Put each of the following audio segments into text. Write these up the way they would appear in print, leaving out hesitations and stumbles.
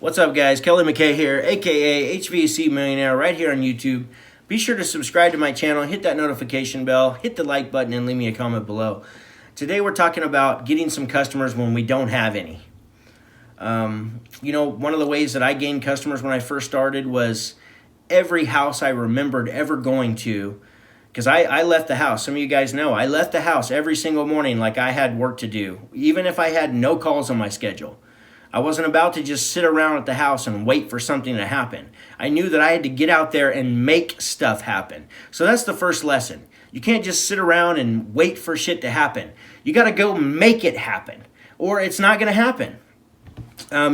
What's up, guys? Kelly McKay here, aka HVAC Millionaire, right here on YouTube. Be sure to subscribe to my channel, hit that notification bell, hit the like button, and leave me a comment below. Today we're talking about getting some customers when we don't have any. One of the ways that I gained customers when I first started was every house I remembered ever going to, because I left the house. Some of you guys know I left the house every single morning like I had work to do, even if I had no calls on my schedule. I wasn't about to just sit around at the house and wait for something to happen. I knew that I had to get out there and make stuff happen. So that's the first lesson. You can't just sit around and wait for shit to happen. You got to go make it happen, or it's not going to happen.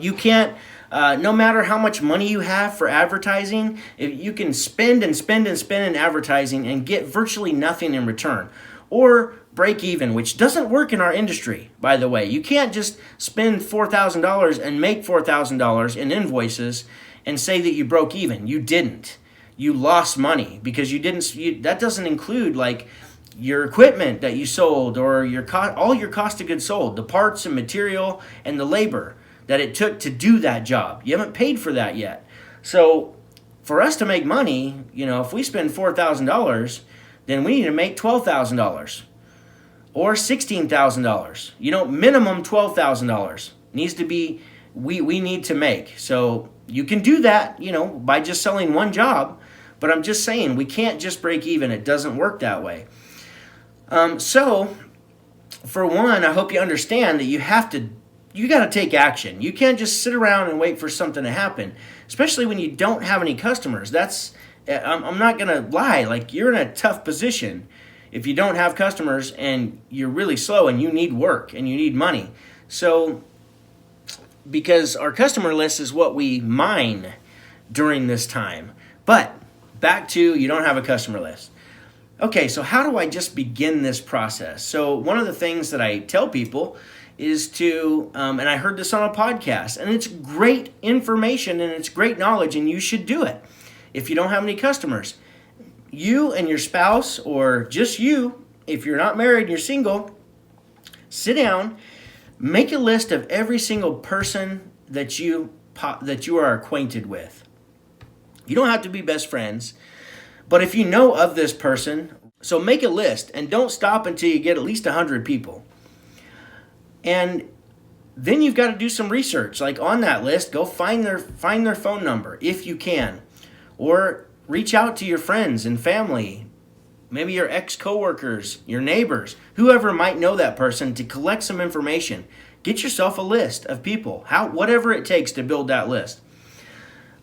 You can't, no matter how much money you have for advertising, if you can spend and spend and spend in advertising and get virtually nothing in return, or break even, which doesn't work in our industry, by the way. You can't just spend $4,000 and make $4,000 in invoices and say that you broke even. You didn't. You lost money because you didn't. That doesn't include like your equipment that you sold, or all your cost of goods sold, the parts and material and the labor that it took to do that job. You haven't paid for that yet. So for us to make money, if we spend $4,000, then we need to make $12,000 or $16,000. Minimum $12,000 needs to be, we need to make. So you can do that, by just selling one job, but I'm just saying we can't just break even. It doesn't work that way. So for one, I hope you understand that you got to take action. You can't just sit around and wait for something to happen, especially when you don't have any customers. I'm not going to lie, like you're in a tough position if you don't have customers and you're really slow and you need work and you need money. So, because our customer list is what we mine during this time. But back to, you don't have a customer list. Okay, so how do I just begin this process? So one of the things that I tell people is to, and I heard this on a podcast, and it's great information and it's great knowledge, and you should do it. If you don't have any customers, you and your spouse, or just you, if you're not married and you're single, sit down, make a list of every single person that you are acquainted with. You don't have to be best friends, but if you know of this person, so make a list and don't stop until you get at least 100 people. And then you've got to do some research. Like on that list, go find their phone number if you can, or reach out to your friends and family, maybe your ex-coworkers, your neighbors, whoever might know that person, to collect some information. Get yourself a list of people, whatever it takes to build that list.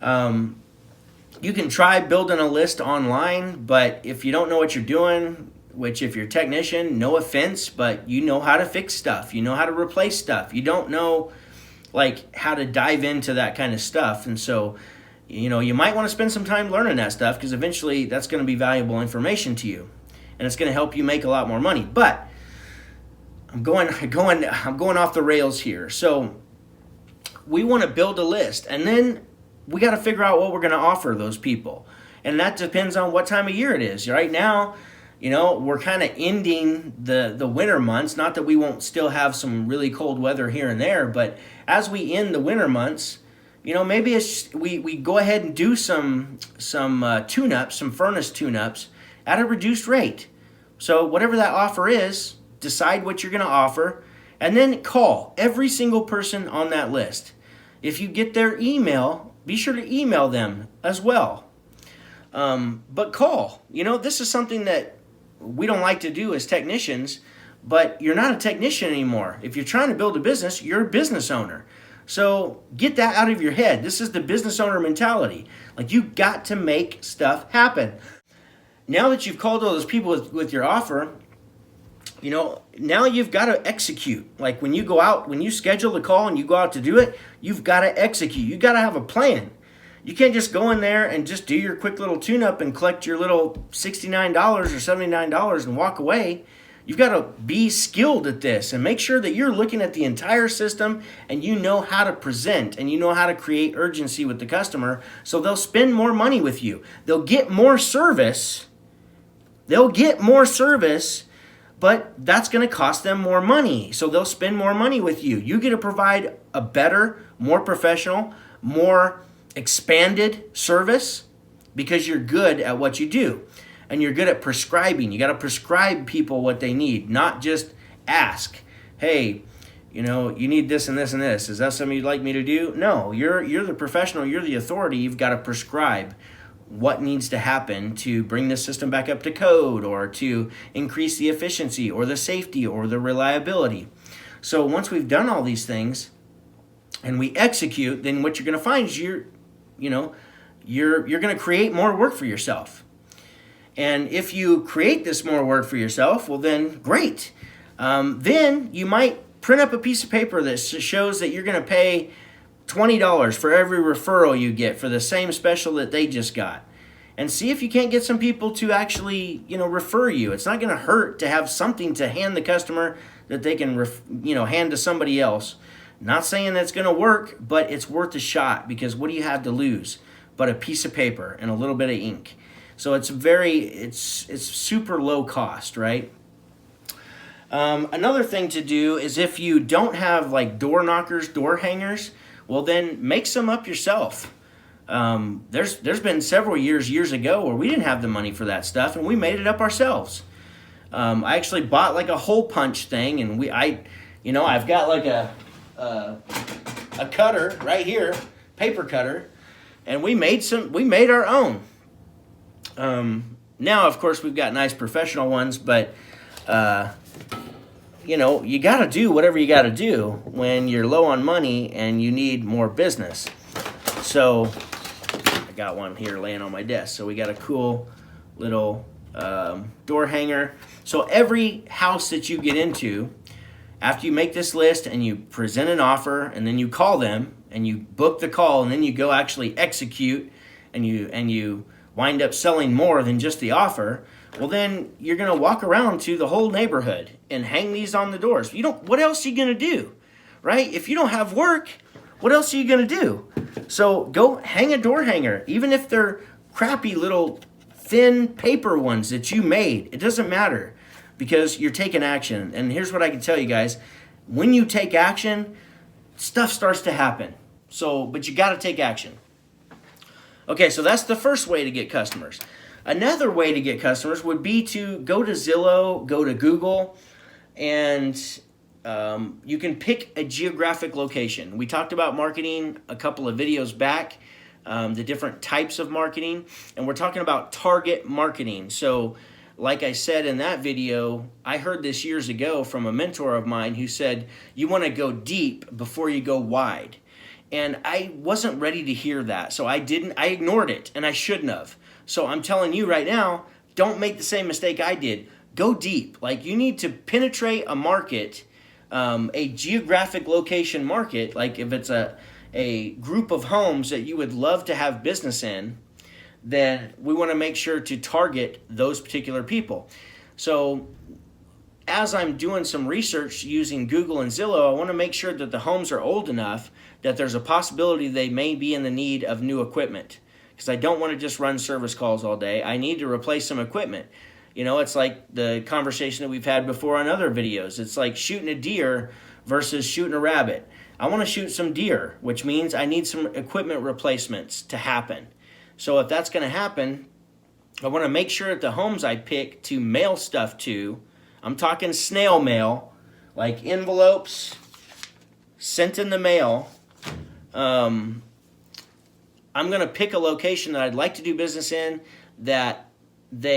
You can try building a list online, but if you don't know what you're doing, which if you're a technician, no offense, but you know how to fix stuff. You know how to replace stuff. You don't know how to dive into that kind of stuff. And so, you might want to spend some time learning that stuff, because eventually that's going to be valuable information to you, and it's going to help you make a lot more money. But I'm going off the rails here. So we want to build a list, and then we got to figure out what we're going to offer those people, and that depends on what time of year it is. Right now, we're kind of ending the winter months. Not that we won't still have some really cold weather here and there, but as we end the winter months, maybe we go ahead and do some tune-ups, some furnace tune-ups at a reduced rate. So whatever that offer is, decide what you're going to offer, and then call every single person on that list. If you get their email, be sure to email them as well. But call. This is something that we don't like to do as technicians, but you're not a technician anymore. If you're trying to build a business, you're a business owner. So get that out of your head. This is the business owner mentality. You got to make stuff happen. Now that you've called all those people with your offer, now you've got to execute. When you go out, when you schedule the call and you go out to do it, you've got to execute. You've got to have a plan. You can't just go in there and just do your quick little tune-up and collect your little $69 or $79 and walk away. You've got to be skilled at this and make sure that you're looking at the entire system and you know how to present and you know how to create urgency with the customer, so they'll spend more money with you. They'll get more service, but that's going to cost them more money. So they'll spend more money with you. You get to provide a better, more professional, more expanded service because you're good at what you do. And you're good at prescribing. You got to prescribe people what they need, not just ask, hey, you need this and this and this. Is that something you'd like me to do? No, you're the professional. You're the authority. You've got to prescribe what needs to happen to bring the system back up to code, or to increase the efficiency or the safety or the reliability. So once we've done all these things and we execute, then what you're going to find is you're going to create more work for yourself. And if you create this more work for yourself, well then great. Then you might print up a piece of paper that shows that you're going to pay $20 for every referral you get for the same special that they just got. And see if you can't get some people to actually, refer you. It's not going to hurt to have something to hand the customer that they can, hand to somebody else. Not saying that's going to work, but it's worth a shot, because what do you have to lose but a piece of paper and a little bit of ink? So it's super low cost, right? Another thing to do is, if you don't have like door knockers, door hangers, well then make some up yourself. There's been several years ago where we didn't have the money for that stuff, and we made it up ourselves. I actually bought like a hole punch thing, and I've got like a cutter right here, paper cutter, and we made our own. Now of course we've got nice professional ones, but you got to do whatever you got to do when you're low on money and you need more business. So I got one here laying on my desk. So we got a cool little door hanger. So every house that you get into, after you make this list and you present an offer, and then you call them and you book the call, and then you go actually execute, and you wind up selling more than just the offer, well then you're going to walk around to the whole neighborhood and hang these on the doors. What else are you going to do, right? If you don't have work, what else are you going to do? So go hang a door hanger, even if they're crappy little thin paper ones that you made. It doesn't matter, because you're taking action. And here's what I can tell you guys. When you take action, stuff starts to happen. But you got to take action. Okay, so that's the first way to get customers. Another way to get customers would be to go to Zillow, go to Google, and you can pick a geographic location. We talked about marketing a couple of videos back, the different types of marketing, and we're talking about target marketing. So like I said in that video, I heard this years ago from a mentor of mine who said, you want to go deep before you go wide. And I wasn't ready to hear that, so I ignored it, and I shouldn't have. So I'm telling you right now, don't make the same mistake I did. Go deep. Like, you need to penetrate a market, a geographic location market. Like if it's a group of homes that you would love to have business in, then we want to make sure to target those particular people. So as I'm doing some research using Google and Zillow, I want to make sure that the homes are old enough that there's a possibility they may be in the need of new equipment, because I don't want to just run service calls all day. I need to replace some equipment. It's like the conversation that we've had before on other videos. It's like shooting a deer versus shooting a rabbit. I want to shoot some deer, which means I need some equipment replacements to happen. So if that's going to happen, I want to make sure that the homes I pick to mail stuff to, I'm talking snail mail, like envelopes sent in the mail. I'm going to pick a location that I'd like to do business in, that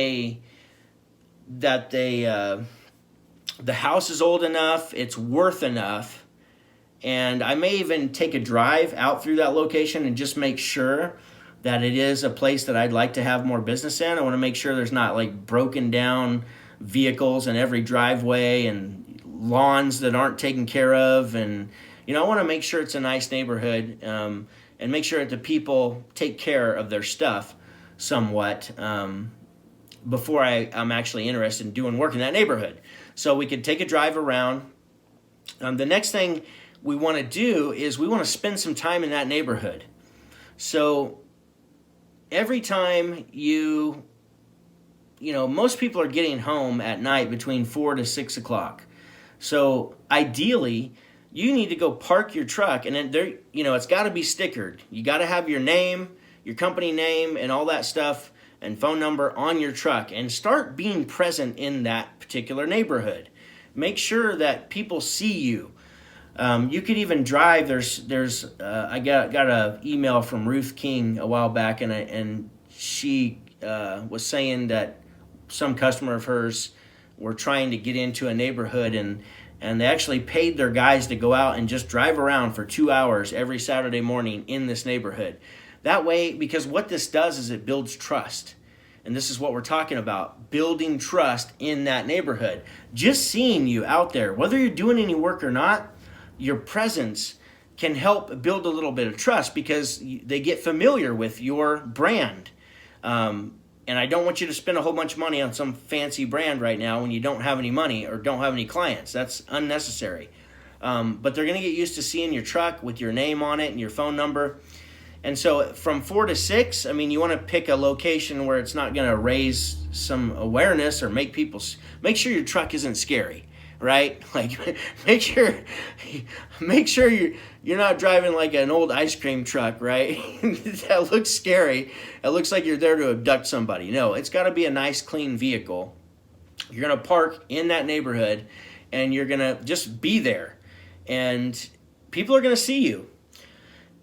the house is old enough, it's worth enough, and I may even take a drive out through that location and just make sure that it is a place that I'd like to have more business in. I want to make sure there's not like broken down vehicles in every driveway and lawns that aren't taken care of, and I want to make sure it's a nice neighborhood, and make sure that the people take care of their stuff somewhat before I'm actually interested in doing work in that neighborhood. So we could take a drive around. The next thing we want to do is we want to spend some time in that neighborhood. So every time you most people are getting home at night between 4 to 6 o'clock. So ideally, you need to go park your truck, and then it's got to be stickered. You got to have your name, your company name, and all that stuff, and phone number on your truck, and start being present in that particular neighborhood. Make sure that people see you. You could even drive. I got an email from Ruth King a while back, and she was saying that some customer of hers were trying to get into a neighborhood, and they actually paid their guys to go out and just drive around for 2 hours every Saturday morning in this neighborhood. That way, because what this does is it builds trust. And this is what we're talking about, building trust in that neighborhood. Just seeing you out there, whether you're doing any work or not, your presence can help build a little bit of trust because they get familiar with your brand. And I don't want you to spend a whole bunch of money on some fancy brand right now when you don't have any money or don't have any clients. That's unnecessary. But they're going to get used to seeing your truck with your name on it and your phone number. And so from 4 to 6, you want to pick a location where it's not going to raise some awareness or make sure your truck isn't scary, right? Like make sure you're not driving like an old ice cream truck, right? That looks scary. It looks like you're there to abduct somebody. No, it's got to be a nice, clean vehicle. You're going to park in that neighborhood, and you're going to just be there. And people are going to see you.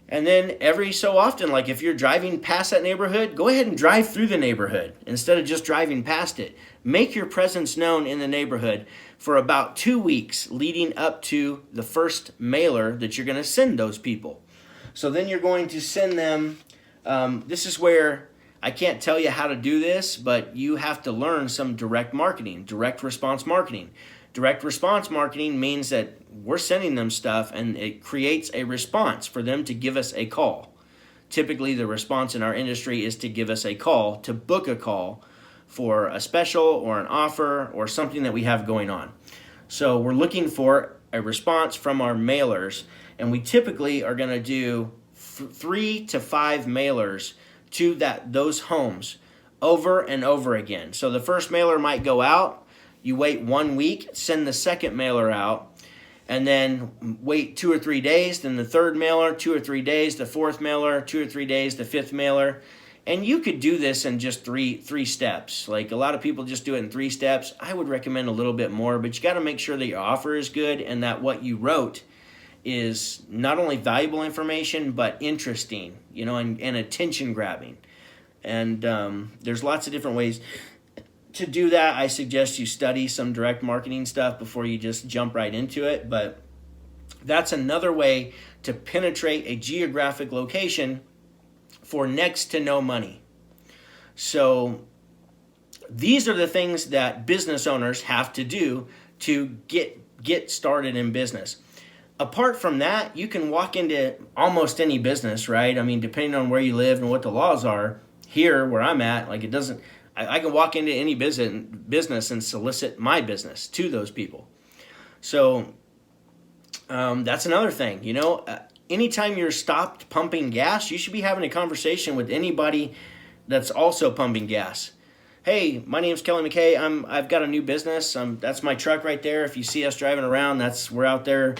And then every so often, like if you're driving past that neighborhood, go ahead and drive through the neighborhood instead of just driving past it. Make your presence known in the neighborhood for about 2 weeks leading up to the first mailer that you're going to send those people. So then you're going to send them, this is where I can't tell you how to do this, but you have to learn some direct marketing, direct response marketing. Direct response marketing means that we're sending them stuff and it creates a response for them to give us a call. Typically, the response in our industry is to give us a call, to book a call for a special or an offer or something that we have going on. So we're looking for a response from our mailers, and we typically are going to do 3 to 5 mailers to those homes over and over again. So the first mailer might go out. You wait 1 week, send the second mailer out, and then wait 2 or 3 days, then the third mailer, 2 or 3 days, the fourth mailer, 2 or 3 days, the fifth mailer. And you could do this in just three steps. Like a lot of people just do it in 3 steps. I would recommend a little bit more, but you got to make sure that your offer is good and that what you wrote is not only valuable information, but interesting, and attention grabbing. And there's lots of different ways to do that. I suggest you study some direct marketing stuff before you just jump right into it. But that's another way to penetrate a geographic location for next to no money. So these are the things that business owners have to do to get started in business. Apart from that, you can walk into almost any business, right? Depending on where you live and what the laws are. Here, where I'm at, I can walk into any business and solicit my business to those people. So that's another thing. Anytime you're stopped pumping gas, you should be having a conversation with anybody that's also pumping gas. Hey, my name's Kelly McKay. I've got a new business. That's my truck right there. If you see us driving around, we're out there,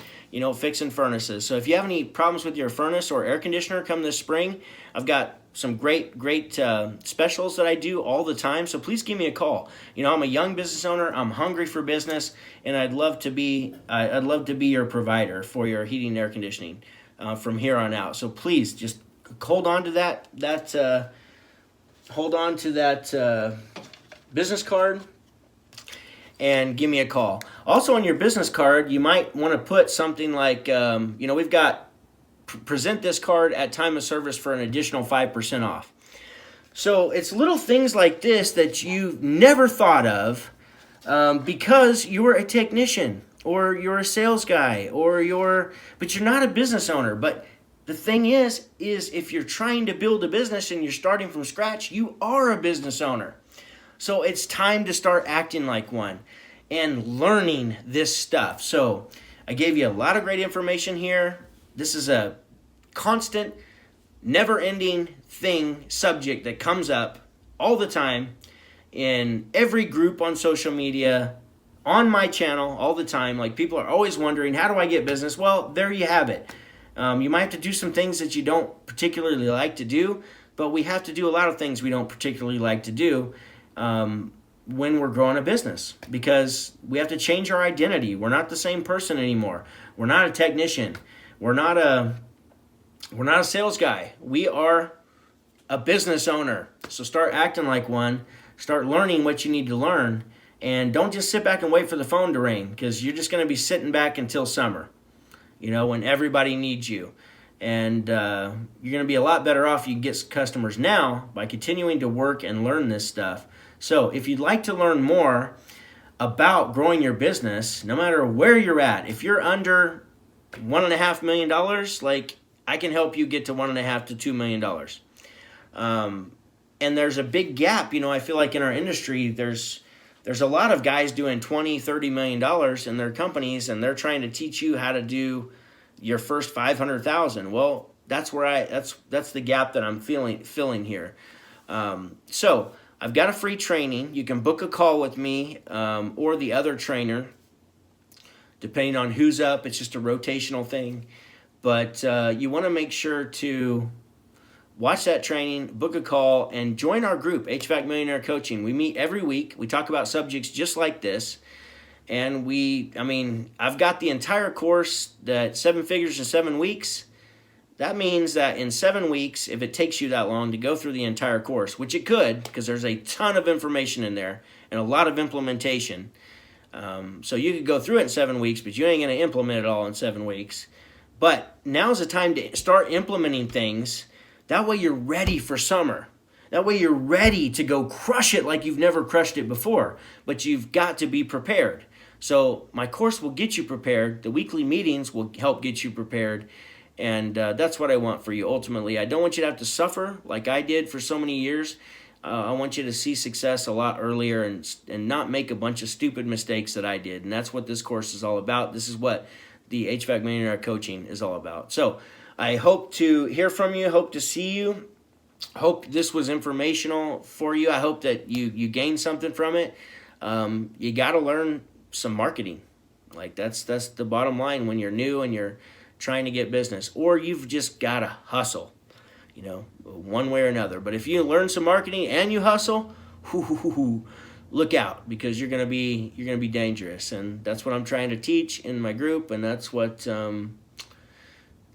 fixing furnaces. So if you have any problems with your furnace or air conditioner come this spring, I've got some great specials that I do all the time. So please give me a call. I'm a young business owner. I'm hungry for business, and I'd love to be your provider for your heating and air conditioning from here on out. So please just hold on to that business card and give me a call. Also on your business card, you might want to put something like, we've got present this card at time of service for an additional 5% off. So it's little things like this that you never thought of because you were a technician or you're a sales guy but you're not a business owner. But the thing is if you're trying to build a business and you're starting from scratch, you are a business owner. So it's time to start acting like one and learning this stuff. So I gave you a lot of great information here. This is a constant, never-ending subject that comes up all the time. in every group on social media, on my channel all the time. Like, people are always wondering, how do I get business? Well, there you have it. You might have to do some things that you don't particularly like to do, but we have to do a lot of things we don't particularly like to do when we're growing a business, because we have to change our identity. We're not the same person anymore. We're not a technician. We're not a sales guy. We are a business owner. So start acting like one. Start learning what you need to learn. And don't just sit back and wait for the phone to ring, because you're just going to be sitting back until summer, when everybody needs you. And you're going to be a lot better off if you get customers now by continuing to work and learn this stuff. So if you'd like to learn more about growing your business, no matter where you're at, if you're under $1.5 million, like, I can help you get to $1.5 to $2 million. And there's a big gap. I feel like in our industry, there's a lot of guys doing $20, $30 million in their companies, and they're trying to teach you how to do your first $500,000. Well, that's the gap that I'm filling here. So I've got a free training. You can book a call with me or the other trainer, depending on who's up. It's just a rotational thing. But you want to make sure to watch that training, book a call, and join our group, HVAC Millionaire Coaching. We meet every week. We talk about subjects just like this. And I've got the entire course, that 7 figures in 7 weeks. That means that in 7 weeks, if it takes you that long to go through the entire course, which it could, because there's a ton of information in there and a lot of implementation. So you could go through it in 7 weeks, but you ain't going to implement it all in 7 weeks. But now's the time to start implementing things. That way you're ready for summer. That way you're ready to go crush it like you've never crushed it before. But you've got to be prepared. So my course will get you prepared. The weekly meetings will help get you prepared. And that's what I want for you ultimately. I don't want you to have to suffer like I did for so many years. I want you to see success a lot earlier and not make a bunch of stupid mistakes that I did. And that's what this course is all about. This is what the HVAC Millionaire Coaching is all about. So I hope to hear from you. Hope to see you. Hope this was informational for you. I hope that you gained something from it. You got to learn some marketing. Like, that's the bottom line when you're new and you're trying to get business, or you've just got to hustle, one way or another. But if you learn some marketing and you hustle, look out, because you're gonna be dangerous. And that's what I'm trying to teach in my group, and that's what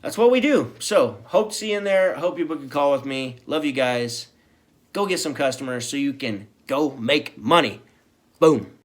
we do. So hope to see you in there. Hope you book a call with me. Love you guys. Go get some customers so you can go make money. Boom.